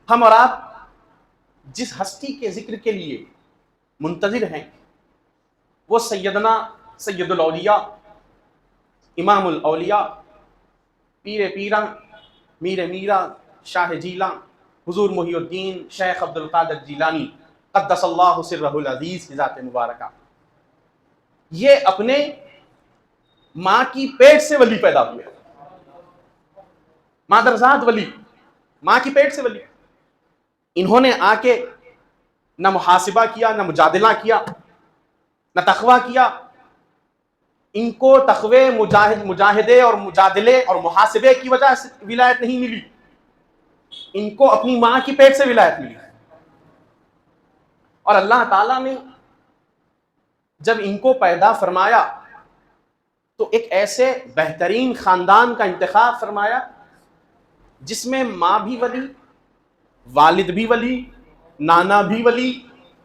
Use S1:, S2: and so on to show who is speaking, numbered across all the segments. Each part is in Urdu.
S1: ہم اور آپ جس ہستی کے ذکر کے لیے منتظر ہیں وہ سیدنا سید الاولیاء، امام الاولیاء، پیر پیرا، میر میرا، شاہ جیلاں، حضور محی الدین شیخ عبد القادر جیلانی قدس اللہ سرہ العزیز کی ذات مبارکہ، یہ اپنے ماں کی پیٹ سے ولی پیدا ہوئے، مادرزاد ولی، ماں کی پیٹ سے ولی۔ انہوں نے آ کے نہ محاسبہ کیا، نہ مجادلہ کیا، نہ تقویٰ کیا۔ ان کو تقوی، مجاہدے اور مجادلے اور محاسبے کی وجہ سے ولایت نہیں ملی، ان کو اپنی ماں کی پیٹ سے ولایت ملی۔ اور اللہ تعالیٰ نے جب ان کو پیدا فرمایا تو ایک ایسے بہترین خاندان کا انتخاب فرمایا جس میں ماں بھی ولی، والد بھی ولی، نانا بھی ولی،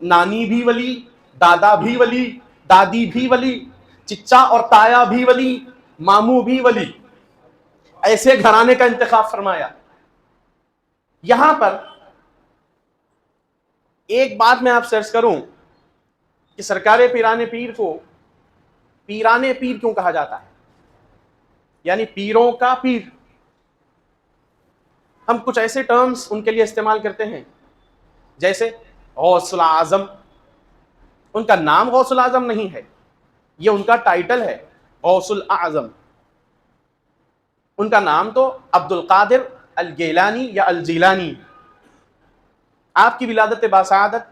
S1: نانی بھی ولی، دادا بھی ولی، دادی بھی ولی، چچا اور تایا بھی ولی، ماموں بھی ولی، ایسے گھرانے کا انتخاب فرمایا۔ یہاں پر ایک بات میں آپ سے عرض کروں کہ سرکار پیران پیر کو پیران پیر کیوں کہا جاتا ہے، یعنی پیروں کا پیر۔ ہم کچھ ایسے ٹرمز ان کے لیے استعمال کرتے ہیں جیسے غوث الاعظم، ان کا نام غوث الاعظم نہیں ہے، یہ ان کا ٹائٹل ہے غوث الاعظم۔ ان کا نام تو عبد القادر الگیلانی یا الجیلانی۔ آپ کی ولادت باسعادت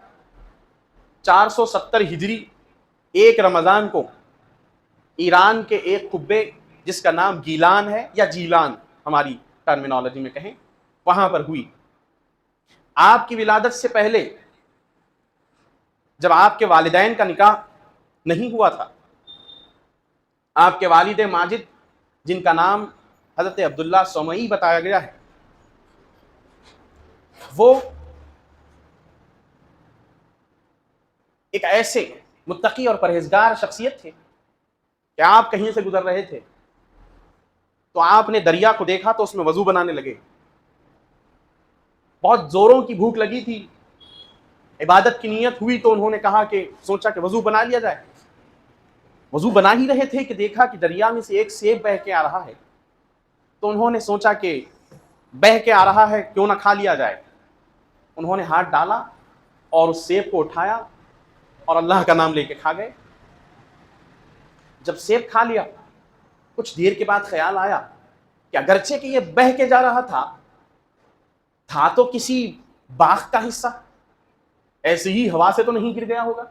S1: 470 ہجری 1 رمضان کو ایران کے ایک قبے جس کا نام گیلان ہے یا جیلان ہماری ٹرمینالوجی میں کہیں، وہاں پر ہوئی۔ آپ کی ولادت سے پہلے جب آپ کے والدین کا نکاح نہیں ہوا تھا، آپ کے والد ماجد جن کا نام حضرت عبداللہ سومئی بتایا گیا ہے، وہ ایک ایسے متقی اور پرہیزگار شخصیت تھے کہ آپ کہیں سے گزر رہے تھے تو آپ نے دریا کو دیکھا تو اس میں وضو بنانے لگے۔ بہت زوروں کی بھوک لگی تھی، عبادت کی نیت ہوئی تو انہوں نے کہا کہ سوچا کہ وضو بنا لیا جائے۔ وضو بنا ہی رہے تھے کہ دیکھا کہ دریا میں سے ایک سیب بہہ کے آ رہا ہے، تو انہوں نے سوچا کہ بہہ کے آ رہا ہے کیوں نہ کھا لیا جائے۔ انہوں نے ہاتھ ڈالا اور اس سیب کو اٹھایا اور اللہ کا نام لے کے کھا گئے۔ جب سیب کھا لیا کچھ دیر کے بعد خیال آیا کہ اگرچہ کہ یہ بہہ کے جا رہا تھا تو کسی باغ کا حصہ، ایسے ہی ہوا سے تو نہیں گر گیا ہوگا،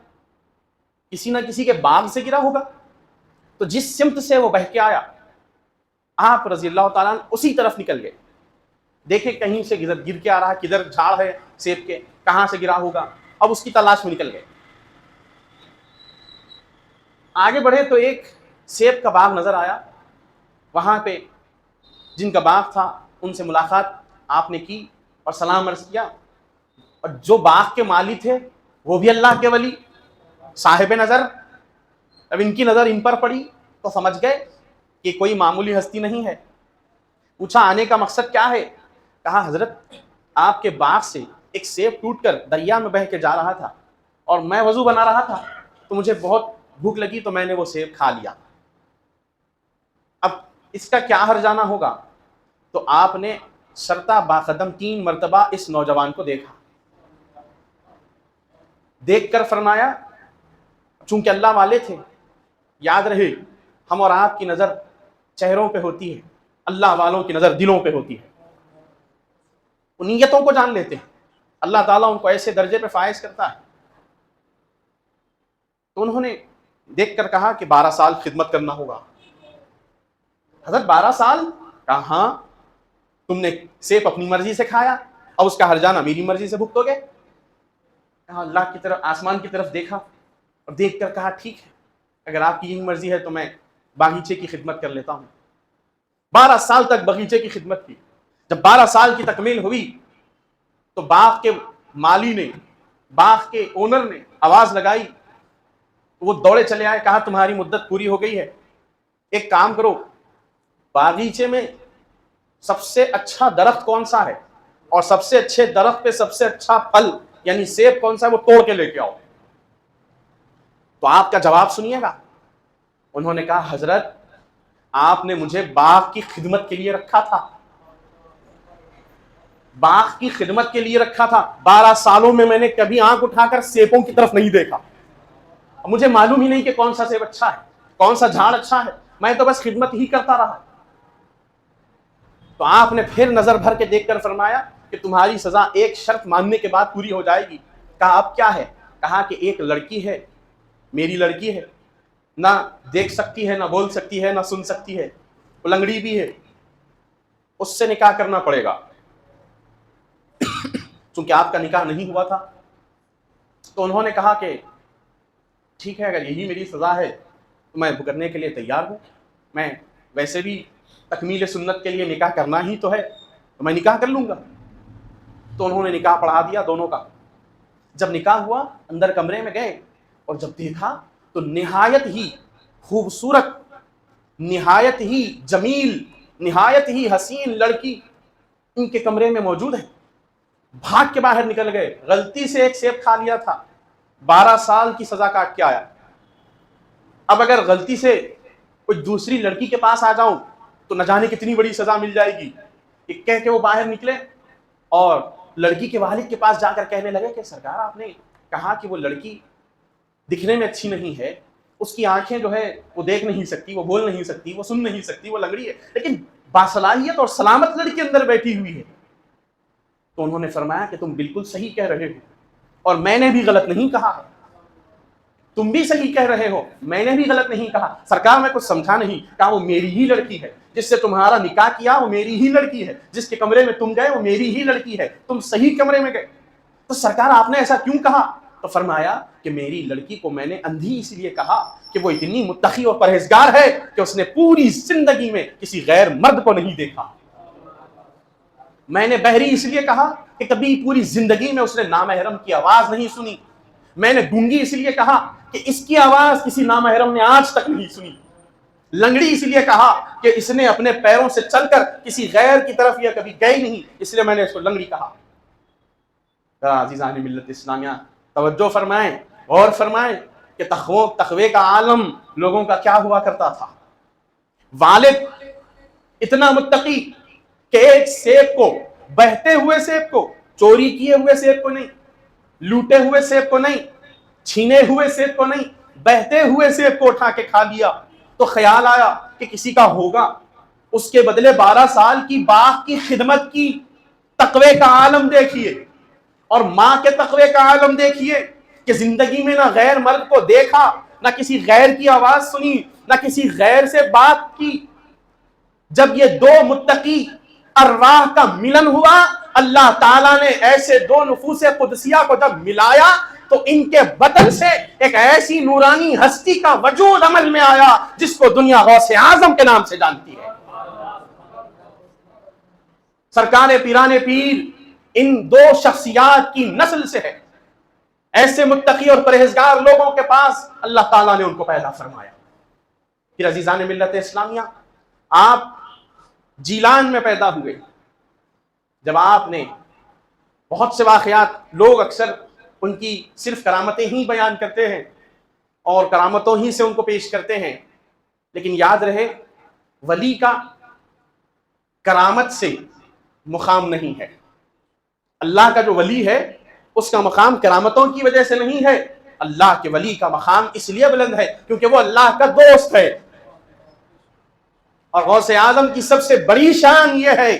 S1: کسی نہ کسی کے باغ سے گرا ہوگا۔ تو جس سمت سے وہ بہہ کے آیا آپ رضی اللہ تعالیٰ عنہ اسی طرف نکل گئے، دیکھیں کہیں سے گر کے آ رہا، کدھر جھاڑ ہے سیب کے، کہاں سے گرا ہوگا، اب اس کی تلاش میں نکل گئے۔ آگے بڑھے تو ایک سیب کا باغ نظر آیا، وہاں پہ جن کا باغ تھا ان سے ملاقات آپ نے کی اور سلام عرض کیا، اور جو باغ کے مالی تھے وہ بھی اللہ کے ولی صاحب نظر۔ اب ان کی نظر ان پر پڑی تو سمجھ گئے کہ کوئی معمولی ہستی نہیں ہے۔ پوچھا آنے کا مقصد کیا ہے؟ کہا حضرت آپ کے باغ سے ایک سیب ٹوٹ کر دریا میں بہہ کے جا رہا تھا اور میں وضو بنا رہا تھا تو مجھے بہت بھوک لگی تو میں نے وہ سیب کھا لیا، اب اس کا کیا ہرجانہ ہوگا؟ تو آپ نے سرتا باقدم 3 مرتبہ اس نوجوان کو دیکھا، دیکھ کر فرمایا، چونکہ اللہ والے تھے، یاد رہے ہم اور آپ کی نظر چہروں پہ ہوتی ہے، اللہ والوں کی نظر دلوں پہ ہوتی ہے، وہ نیتوں کو جان لیتے ہیں، اللہ تعالیٰ ان کو ایسے درجے پہ فائز کرتا ہے۔ تو انہوں نے دیکھ کر کہا کہ 12 سال خدمت کرنا ہوگا۔ حضرت 12 سال؟ کہا ہاں، تم نے سیب اپنی مرضی سے کھایا، اب اس کا ہرجانہ میری مرضی سے بھگتو گے۔ کہا اللہ کی طرف، آسمان کی طرف دیکھا اور دیکھ کر کہا ٹھیک ہے، اگر آپ کی یہی مرضی ہے تو میں باغیچے کی خدمت کر لیتا ہوں۔ 12 سال تک باغیچے کی خدمت کی۔ جب 12 سال کی تکمیل ہوئی تو باغ کے مالی نے، باغ کے اونر نے آواز لگائی، وہ دوڑے چلے آئے، کہا تمہاری مدت پوری ہو گئی ہے، ایک کام کرو، باغیچے میں سب سے اچھا درخت کون سا ہے؟ اور سب سے اچھے درخت پہ سب سے اچھا پھل یعنی سیب کون سا ہے وہ توڑ کے لے کے آؤ. تو آپ کا جواب سنیے گا. انہوں نے کہا حضرت آپ نے مجھے باغ کی خدمت کے لیے رکھا تھا, باغ کی خدمت کے لیے رکھا تھا. 12 سالوں میں نے کبھی آنکھ اٹھا کر سیبوں کی طرف نہیں دیکھا. مجھے معلوم ہی نہیں کہ کون سا سیب اچھا ہے, کون سا جھاڑ اچھا ہے, میں تو بس خدمت ہی کرتا رہا. تو آپ نے پھر نظر بھر کے دیکھ کر فرمایا کہ تمہاری سزا ایک شرط ماننے کے بعد پوری ہو جائے گی. کہا اب کیا ہے؟ کہا کہ ایک لڑکی ہے, میری لڑکی ہے, نہ دیکھ سکتی ہے, نہ بول سکتی ہے, نہ سن سکتی ہے, وہ لنگڑی بھی ہے, اس سے نکاح کرنا پڑے گا چونکہ آپ کا نکاح نہیں ہوا تھا. تو انہوں نے کہا کہ ٹھیک ہے, اگر یہی میری سزا ہے تو میں کرنے کے لیے تیار ہوں. میں ویسے بھی تکمیل سنت کے لیے نکاح کرنا ہی تو ہے, تو میں نکاح کر لوں گا. تو انہوں نے نکاح پڑھا دیا دونوں کا. جب نکاح ہوا اندر کمرے میں گئے اور جب دیکھا تو نہایت ہی خوبصورت, نہایت ہی جمیل, نہایت ہی حسین لڑکی ان کے کمرے میں موجود ہے. بھاگ کے باہر نکل گئے. غلطی سے ایک سیب کھا لیا تھا, 12 سال کی سزا کاٹ کے آیا. اب اگر غلطی سے کوئی دوسری لڑکی کے پاس آ جاؤں تو نہ جانے کتنی بڑی سزا مل جائے گی. یہ کہہ کے وہ باہر نکلے اور لڑکی کے والد کے پاس جا کر کہنے لگے کہ سرکار آپ نے کہا کہ وہ لڑکی دکھنے میں اچھی نہیں ہے, اس کی آنکھیں جو ہے وہ دیکھ نہیں سکتی, وہ بول نہیں سکتی, وہ سن نہیں سکتی, وہ لنگڑی ہے, لیکن باصلاحیت اور سلامت لڑکی اندر بیٹھی ہوئی ہے. تو انہوں نے فرمایا کہ تم بالکل صحیح کہہ رہے ہو اور میں نے بھی غلط نہیں کہا ہے. تم بھی صحیح کہہ رہے ہو, میں نے بھی غلط نہیں کہا. سرکار میں کچھ سمجھا نہیں. کہا وہ میری ہی لڑکی ہے, جس سے تمہارا نکاح کیا وہ میری ہی لڑکی ہے, جس کے کمرے میں تم گئے وہ میری ہی لڑکی ہے, تم صحیح کمرے میں گئے. تو سرکار آپ نے ایسا کیوں کہا؟ تو فرمایا کہ میری لڑکی کو میں نے اندھی اس لیے کہا کہ وہ اتنی متقی اور پرہیزگار ہے کہ اس نے پوری زندگی میں کسی غیر مرد کو نہیں دیکھا. میں نے بہری اس لیے کہا کہ کبھی پوری زندگی میں اس نے نامحرم کی آواز نہیں سنی. میں نے گونگی اس لیے کہا کہ اس کی آواز کسی نامحرم نے آج تک نہیں سنی. لنگڑی اس لیے کہا کہ اس نے اپنے پیروں سے چل کر کسی غیر کی طرف یہ کبھی گئی نہیں, اس لیے میں نے اس کو لنگڑی کہا. عزیزان ملت اسلامیہ توجہ فرمائیں, غور فرمائیں کہ تقوی کا عالم لوگوں کا کیا ہوا کرتا تھا. والد اتنا متقی کہ ایک سیب کو, بہتے ہوئے سیب کو, چوری کیے ہوئے سیب کو نہیں, لوٹے ہوئے سیب کو نہیں, چھینے ہوئے سیب کو نہیں, بہتے ہوئے سیب کو اٹھا کے کھا لیا. تو خیال آیا کہ کسی کا ہوگا, اس کے بدلے 12 سال کی باغ کی خدمت کی. تقوی کا عالم دیکھیے اور ماں کے تقوی کا عالم دیکھیے کہ زندگی میں نہ غیر مرد کو دیکھا, نہ کسی غیر کی آواز سنی, نہ کسی غیر سے بات کی. جب یہ دو متقی ارواح کا ملن ہوا, اللہ تعالیٰ نے ایسے دو نفوس قدسیہ کو جب ملایا تو ان کے بدن سے ایک ایسی نورانی ہستی کا وجود عمل میں آیا جس کو دنیا غوث اعظم کے نام سے جانتی ہے. سرکار پیران پیر ان دو شخصیات کی نسل سے ہے. ایسے متقی اور پرہیزگار لوگوں کے پاس اللہ تعالیٰ نے ان کو پیدا فرمایا. پھر عزیزان ملت اسلامیہ, آپ جیلان میں پیدا ہوئے. جب آپ نے بہت سے واقعات, لوگ اکثر ان کی صرف کرامتیں ہی بیان کرتے ہیں اور کرامتوں ہی سے ان کو پیش کرتے ہیں, لیکن یاد رہے ولی کا کرامت سے مقام نہیں ہے. اللہ کا جو ولی ہے اس کا مقام کرامتوں کی وجہ سے نہیں ہے. اللہ کے ولی کا مقام اس لیے بلند ہے کیونکہ وہ اللہ کا دوست ہے. اور غوث اعظم کی سب سے بڑی شان یہ ہے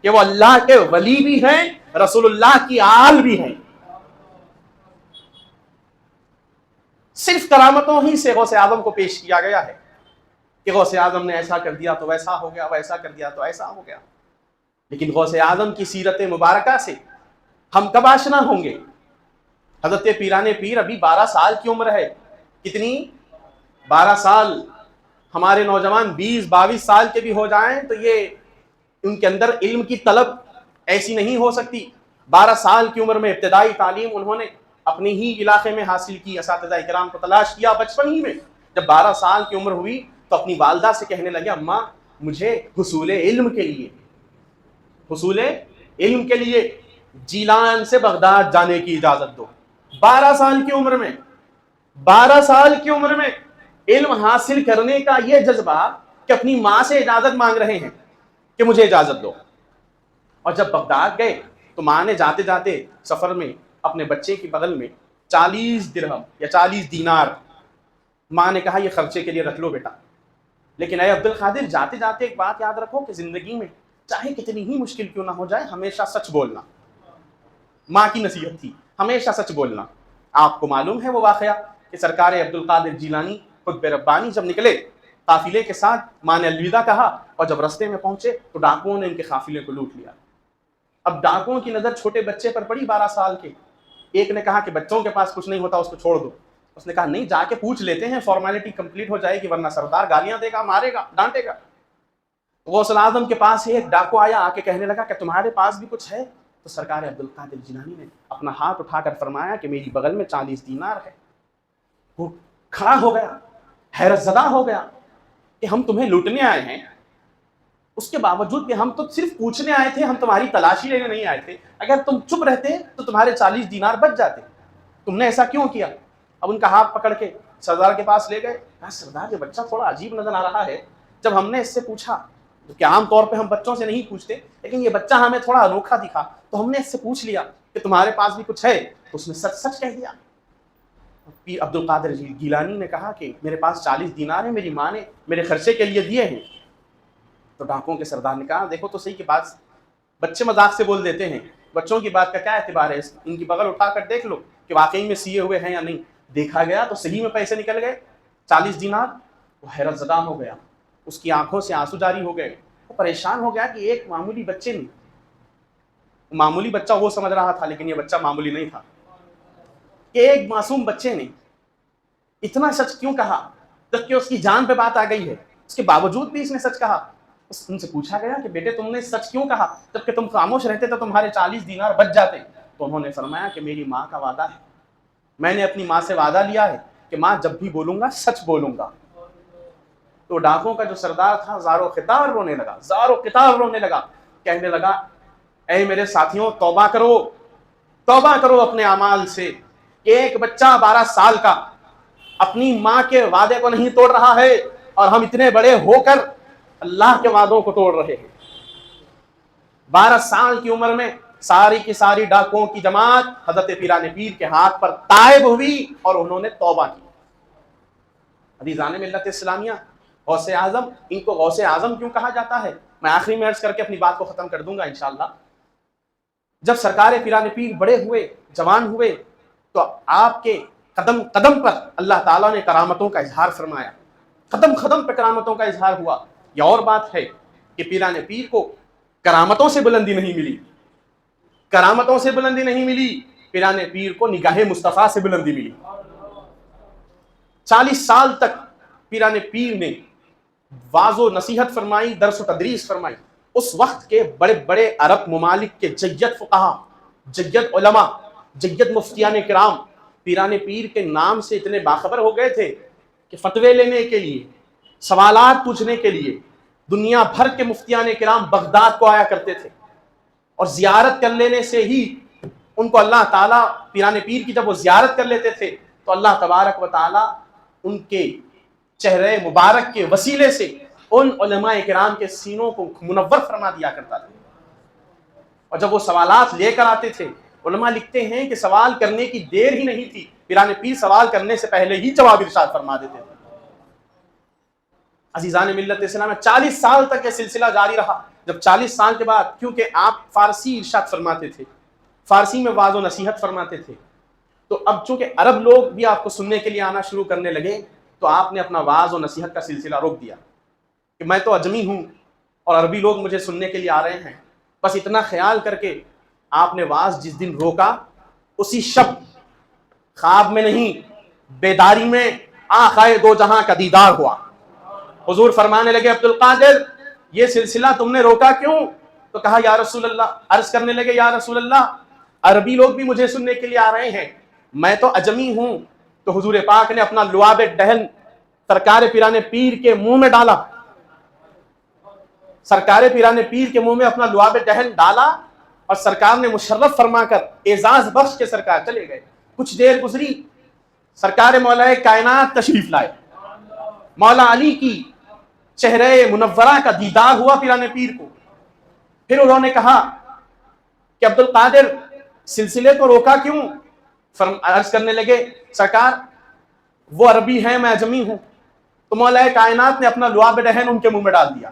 S1: کہ وہ اللہ کے ولی بھی ہیں, رسول اللہ کی آل بھی ہیں. صرف کرامتوں ہی سے غوث اعظم کو پیش کیا گیا ہے کہ غوث اعظم نے ایسا کر دیا تو ویسا ہو گیا, ویسا کر دیا تو ایسا ہو گیا. لیکن غوث اعظم کی سیرت مبارکہ سے ہم کب آشنا ہوں گے؟ حضرت پیران پیر ابھی 12 سال کی عمر ہے. کتنی؟ 12 سال. ہمارے نوجوان 20-22 سال کے بھی ہو جائیں تو یہ ان کے اندر علم کی طلب ایسی نہیں ہو سکتی. 12 سال کی عمر میں ابتدائی تعلیم انہوں نے اپنے ہی علاقے میں حاصل کی, اساتذہ اکرام کو تلاش کیا بچپن ہی میں. جب 12 سال کی عمر ہوئی تو اپنی والدہ سے کہنے لگے, اماں مجھے حصول علم کے لیے, حصول علم کے لیے جیلان سے بغداد جانے کی اجازت دو. 12 سال کی عمر میں 12 سال کی عمر میں علم حاصل کرنے کا یہ جذبہ کہ اپنی ماں سے اجازت مانگ رہے ہیں کہ مجھے اجازت دو. اور جب بغداد گئے تو ماں نے جاتے جاتے سفر میں اپنے بچے کی بغل میں 40 درہم یا 40 دینار ماں نے کہا یہ خرچے کے لیے رکھ لو بیٹا. لیکن اے عبد القادر جاتے جاتے ایک بات یاد رکھو کہ زندگی میں چاہے کتنی ہی مشکل کیوں نہ ہو جائے ہمیشہ سچ بولنا. ماں کی نصیحت تھی ہمیشہ سچ بولنا. آپ کو معلوم ہے وہ واقعہ کہ سرکار عبد القادر جیلانی قطب ربانی جب نکلے قافلے کے ساتھ ماں نے الوداع کہا اور جب رستے میں پہنچے تو ڈاکوؤں نے ان کے قافلے کو لوٹ لیا. اب ڈاکوؤں کی نظر چھوٹے بچے پر پڑی 12 سال کے. ایک نے کہا کہ بچوں کے پاس کچھ نہیں ہوتا اس کو چھوڑ دو. اس نے کہا نہیں جا کے پوچھ لیتے ہیں فارمیلٹی کمپلیٹ ہو جائے گی ورنہ سردار گالیاں دے گا مارے گا ڈانٹے گا. غوث الاعظم کے پاس ایک ڈاکو آیا آ کے کہنے لگا کہ تمہارے پاس بھی کچھ ہے. تو سرکار عبد القادر جیلانی نے اپنا ہاتھ اٹھا کر فرمایا کہ میری بغل میں 40 دینار ہے. وہ کھڑا ہو گیا حیرت زدہ ہو گیا کہ ہم تمہیں لوٹنے آئے ہیں اس کے باوجود کہ ہم تو صرف پوچھنے آئے تھے ہم تمہاری تلاشی لینے نہیں آئے تھے. اگر تم چپ رہتے تو تمہارے 40 دینار بچ جاتے. تم نے ایسا کیوں کیا؟ اب ان کا ہاتھ پکڑ کے سردار کے پاس لے گئے. کہا سردار یہ بچہ تھوڑا عجیب نظر آ رہا ہے. جب ہم نے اس سے پوچھا کہ عام طور پہ ہم بچوں سے نہیں پوچھتے لیکن یہ بچہ ہمیں تھوڑا انوکھا دکھا تو ہم نے اس سے پوچھ لیا کہ تمہارے پاس بھی کچھ ہے. تو اس نے سچ سچ کہہ دیا. پیر عبد القادر گیلانی نے کہا کہ میرے پاس 40 دینار ہیں میری ماں نے میرے خرچے کے لیے دیے ہیں. تو ڈاکوؤں کے سردار نے کہا دیکھو تو صحیح کہ بات بچے مذاق سے بول دیتے ہیں بچوں کی بات کا کیا اعتبار ہے. ان کی بغل اٹھا کر دیکھ لو کہ واقعی میں سیے ہوئے ہیں یا نہیں. دیکھا گیا تو صحیح میں پیسے نکل گئے 40 دینار. وہ حیرت زدہ ہو گیا اس کی آنکھوں سے آنسو جاری ہو گئے. وہ پریشان ہو گیا کہ ایک معمولی بچے نے معمولی بچہ وہ سمجھ رہا تھا لیکن یہ بچہ معمولی نہیں تھا کہ ایک معصوم بچے نے اتنا سچ کیوں کہا جبکہ اس کی جان پہ بات آ گئی ہے. اس کے باوجود بھی اس نے سچ کہا. ان سے پوچھا گیا کہ بیٹے تم نے سچ کیوں کہا جبکہ تم خاموش رہتے تو تمہارے 40 دینار بچ جاتے. تو انہوں نے فرمایا کہ میری ماں کا وعدہ ہے میں نے اپنی ماں سے وعدہ لیا ہے کہ ماں جب بھی بولوں گا سچ بولوں گا. تو ڈاکوں کا جو سردار تھا زارو خطار رونے لگا کہنے لگا اے میرے ساتھیوں توبہ کرو اپنے اعمال سے. ایک بچہ 12 سال کا اپنی ماں کے وعدے کو نہیں توڑ رہا ہے اور ہم اتنے بڑے ہو کر اللہ کے وعدوں کو توڑ رہے ہیں. 12 سال کی عمر میں ساری کی ساری ڈاکوؤں کی جماعت حضرت پیران پیر کے ہاتھ پر تائب ہوئی اور انہوں نے توبہ کی. عزیزان ملت اسلامیہ غوث اعظم ان کو غوث اعظم کیوں کہا جاتا ہے میں آخری میں عرض کر کے اپنی بات کو ختم کر دوں گا انشاءاللہ. جب سرکار پیران پیر بڑے ہوئے جوان ہوئے تو آپ کے قدم قدم پر اللہ تعالیٰ نے کرامتوں کا اظہار فرمایا. قدم قدم پہ کرامتوں کا اظہار ہوا. یہ اور بات ہے کہ پیران پیر کو کرامتوں سے بلندی نہیں ملی پیران پیر کو نگاہ مصطفیٰ سے بلندی ملی. 40 سال تک پیران پیر نے واعظ و نصیحت فرمائی درس و تدریس فرمائی. اس وقت کے بڑے بڑے عرب ممالک کے جید فقہا جید علماء جید مفتیان کرام پیران پیر کے نام سے اتنے باخبر ہو گئے تھے کہ فتوے لینے کے لیے سوالات پوچھنے کے لیے دنیا بھر کے مفتیان کرام بغداد کو آیا کرتے تھے. اور زیارت کر لینے سے ہی ان کو اللہ تعالیٰ پیران پیر کی جب وہ زیارت کر لیتے تھے تو اللہ تبارک و تعالیٰ ان کے چہرے مبارک کے وسیلے سے ان علماء کرام کے سینوں کو منور فرما دیا کرتا تھا. اور جب وہ سوالات لے کر آتے تھے علماء لکھتے ہیں کہ سوال کرنے کی دیر ہی نہیں تھی پیران پیر سوال کرنے سے پہلے ہی جواب ارشاد فرما دیتے تھے. عزیزان ملت اسلام 40 سال تک یہ سلسلہ جاری رہا. جب 40 سال کے بعد کیونکہ آپ فارسی ارشاد فرماتے تھے فارسی میں واعظ و نصیحت فرماتے تھے تو اب چونکہ عرب لوگ بھی آپ کو سننے کے لیے آنا شروع کرنے لگے تو آپ نے اپنا واعظ و نصیحت کا سلسلہ روک دیا کہ میں تو اجمی ہوں اور عربی لوگ مجھے سننے کے لیے آ رہے ہیں. بس اتنا خیال کر کے آپ نے واعظ جس دن روکا اسی شب خواب میں نہیں بیداری میں آقائے دو جہاں کا دیدار ہوا. حضور فرمانے لگے عبد القادر یہ سلسلہ تم نے روکا کیوں؟ تو کہا یا رسول اللہ عرض کرنے لگے یا رسول اللہ عربی لوگ بھی مجھے سننے کے لیے آ رہے ہیں میں تو اجمی ہوں. تو حضور پاک نے اپنا لعاب دہن سرکار پیران پیر کے منہ میں ڈالا. سرکار پیران پیر کے منہ میں اپنا لعاب دہن ڈالا اور سرکار نے مشرف فرما کر اعزاز بخش کے سرکار چلے گئے. کچھ دیر گزری، سرکار مولا کائنات تشریف لائے. مولا علی کی چہرہ منورہ کا دیدار ہوا پیرانے پیر کو. پھر انہوں نے کہا کہ عبد القادر سلسلے کو روکا کیوں؟ عرض کرنے لگے سرکار وہ عربی ہیں میں عجمی ہوں. تو مولا کائنات نے اپنا لعاب دہن ان کے منہ میں ڈال دیا.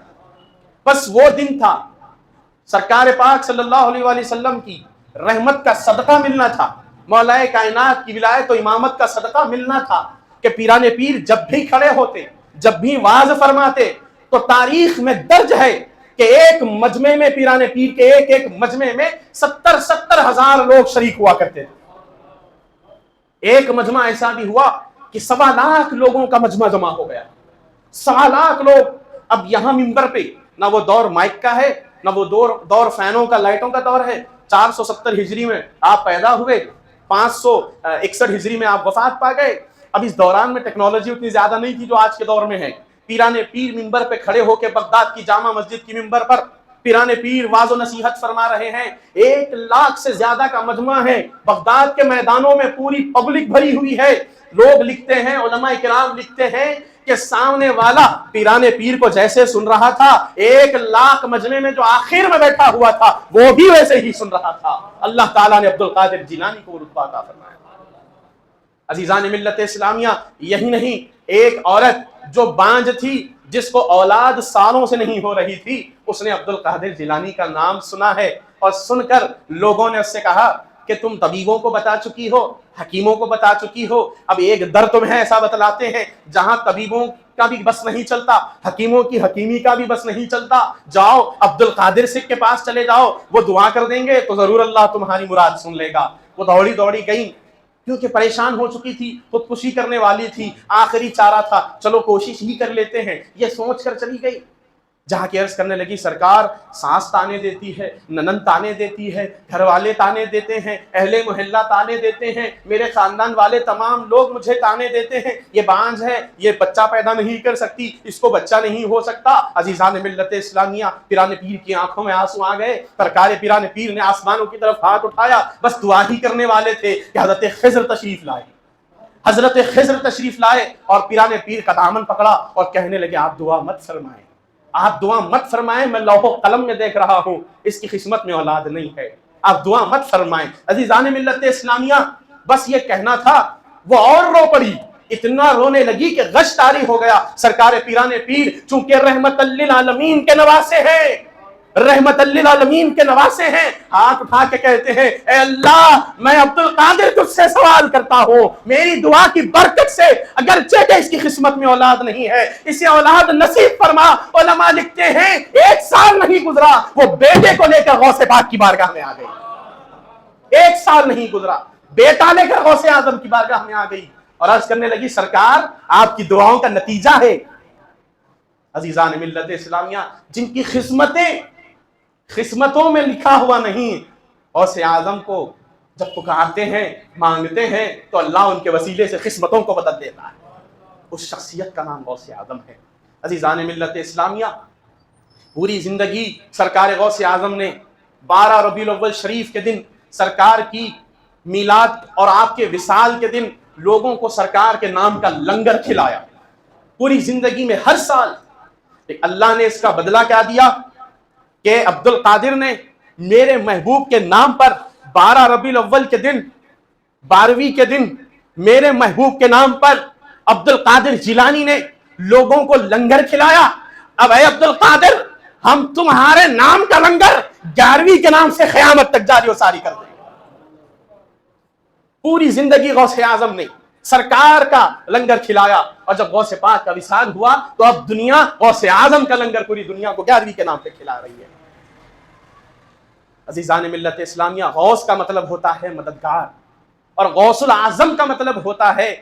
S1: بس وہ دن تھا سرکار پاک صلی اللہ علیہ وآلہ وسلم کی رحمت کا صدقہ ملنا تھا، مولا کائنات کی ولایت و امامت کا صدقہ ملنا تھا کہ پیرانے پیر جب بھی کھڑے ہوتے، جب بھی واعظ فرماتے تو تاریخ میں درج ہے کہ ایک مجمع میں پیرانے پیر کے ایک مجمع میں 70,000 لوگ شریک ہوا کرتے تھے. ایک مجمع ایسا بھی ہوا کہ 1.25 لاکھ لوگوں کا مجمع جمع ہو گیا. 1.25 لاکھ لوگ. اب یہاں منبر پہ نہ وہ دور مائک کا ہے، نہ وہ دور فینوں کا، لائٹوں کا دور ہے. 470 ہجری میں آپ پیدا ہوئے، 561 ہجری میں آپ وفات پا گئے. اب اس دوران میں ٹیکنالوجی اتنی زیادہ نہیں تھی جو آج کے دور میں ہے. پیرانے پیر منبر پہ کھڑے ہو کے بغداد کی جامع مسجد کی منبر پر پیرانے پیر واعظ و نصیحت فرما رہے ہیں. 1 لاکھ سے زیادہ کا مجمع ہے. بغداد کے میدانوں میں پوری پبلک بھری ہوئی ہے. لوگ لکھتے ہیں، علماء کرام لکھتے ہیں کہ سامنے والا پیرانے پیر کو جیسے سن رہا تھا، 1 لاکھ مجمع میں جو آخر میں بیٹھا ہوا تھا وہ بھی ویسے ہی سن رہا تھا. اللہ تعالیٰ نے عبد القادر جیلانی کو رتبہ عطا فرمایا. عزیزان ملت اسلامیہ، یہی نہیں، ایک عورت جو بانجھ تھی، جس کو اولاد سالوں سے نہیں ہو رہی تھی، اس نے عبد القادر جیلانی کا نام سنا ہے. اور سن کر لوگوں نے اس سے کہا کہ تم طبیبوں کو بتا چکی ہو، حکیموں کو بتا چکی ہو، اب ایک در تمہیں ایسا بتلاتے ہیں جہاں طبیبوں کا بھی بس نہیں چلتا، حکیموں کی حکیمی کا بھی بس نہیں چلتا. جاؤ عبد القادر سکھ کے پاس چلے جاؤ، وہ دعا کر دیں گے تو ضرور اللہ تمہاری مراد سن لے گا. وہ دوڑی گئیں کیونکہ پریشان ہو چکی تھی، خودکشی کرنے والی تھی، آخری چارہ تھا، چلو کوشش ہی کر لیتے ہیں، یہ سوچ کر چلی گئی. جہاں کی عرض کرنے لگی سرکار ساس تانے دیتی ہے، ننند تانے دیتی ہے، گھر والے تانے دیتے ہیں، اہل محلہ تانے دیتے ہیں، میرے خاندان والے تمام لوگ مجھے تانے دیتے ہیں، یہ بانجھ ہے، یہ بچہ پیدا نہیں کر سکتی، اس کو بچہ نہیں ہو سکتا. عزیزان ملت اسلامیہ، پیرانے پیر کی آنکھوں میں آنسو آ گئے. سرکار پیرانے پیر نے آسمانوں کی طرف ہاتھ اٹھایا، بس دعا ہی کرنے والے تھے کہ حضرت خضر تشریف لائے. حضرت خضر تشریف لائے اور پیرانے پیر کا دامن پکڑا اور کہنے لگے آپ دعا مت فرمائیں، آپ دعا مت فرمائیں، میں لوح و قلم میں دیکھ رہا ہوں اس کی قسمت میں اولاد نہیں ہے، آپ دعا مت فرمائیں. عزیزان ملت اسلامیہ، بس یہ کہنا تھا، وہ اور رو پڑی، اتنا رونے لگی کہ غش طاری ہو گیا. سرکار پیرانے پیر چونکہ رحمت للعالمین کے نواسے ہیں، رحمت للعالمین کے نواسے ہیں، ہاتھ اٹھا کے کہتے ہیں اے اللہ میں عبد القادر تجھ سے سوال کرتا ہوں، میری دعا کی برکت سے اگرچہ کہ اس کی قسمت میں اولاد نہیں ہے، اسے اولاد نصیب فرما. علماء لکھتے ہیں 1 سال نہیں گزرا وہ بیٹے کو لے کر غوث پاک کی بارگاہ میں آ گئی. 1 سال نہیں گزرا بیٹا لے کر غوث اعظم کی بارگاہ میں آ گئی اور عرض کرنے لگی سرکار آپ کی دعاؤں کا نتیجہ ہے. عزیزان ملت اسلامیہ، جن کی قسمتوں میں لکھا ہوا نہیں، غوث اعظم کو جب پکارتے ہیں، مانگتے ہیں تو اللہ ان کے وسیلے سے قسمتوں کو بدل دیتا ہے. اس شخصیت کا نام غوث اعظم ہے. عزیزان ملت اسلامیہ، پوری زندگی سرکار غوث اعظم نے 12 ربیع الاول شریف کے دن سرکار کی میلاد اور آپ کے وصال کے دن لوگوں کو سرکار کے نام کا لنگر کھلایا. پوری زندگی میں ہر سال. اللہ نے اس کا بدلہ کیا دیا کہ عبد القادر نے میرے محبوب کے نام پر 12 ربیع الاول کے دن، 12ویں کے دن میرے محبوب کے نام پر عبد القادر جیلانی نے لوگوں کو لنگر کھلایا. اب اے عبد القادر ہم تمہارے نام کا لنگر 11ویں کے نام سے قیامت تک جاری و ساری کر دیں گے. پوری زندگی غوث اعظم نے سرکار کا لنگر کھلایا اور جب غوث پاک کا وصال ہوا تو اب دنیا غوث اعظم کا لنگر پوری دنیا کو 11ویں کے نام پہ کھلا رہی ہے. عزیزان ملت اسلامیہ، غوث کا مطلب ہوتا ہے مددگار اور غوث الاعظم کا مطلب ہوتا ہے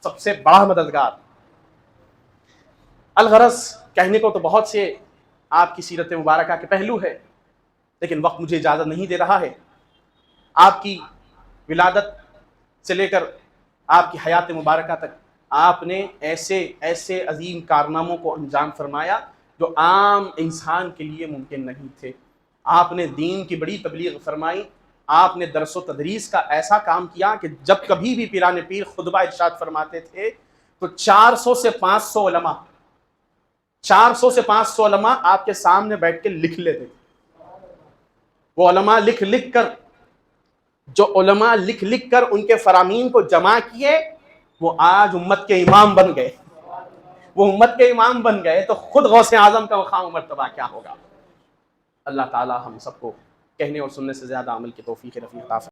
S1: سب سے بڑا مددگار. الغرض کہنے کو تو بہت سے آپ کی سیرت مبارکہ کے پہلو ہے، لیکن وقت مجھے اجازت نہیں دے رہا ہے. آپ کی ولادت سے لے کر آپ کی حیات مبارکہ تک آپ نے ایسے عظیم کارناموں کو انجام فرمایا جو عام انسان کے لیے ممکن نہیں تھے. آپ نے دین کی بڑی تبلیغ فرمائی، آپ نے درس و تدریس کا ایسا کام کیا کہ جب کبھی بھی پیران پیر خطبہ ارشاد فرماتے تھے تو 400 سے 500 علماء 400 سے 500 علماء آپ کے سامنے بیٹھ کے لکھ لیتے تھے۔ وہ علماء لکھ لکھ کر ان کے فرامین کو جمع کیے، وہ آج امت کے امام بن گئے، تو خود غوث اعظم کا مقام و مرتبہ کیا ہوگا۔ اللہ تعالی ہم سب کو کہنے اور سننے سے زیادہ عمل کی توفیق رفیق عطا فرمائے۔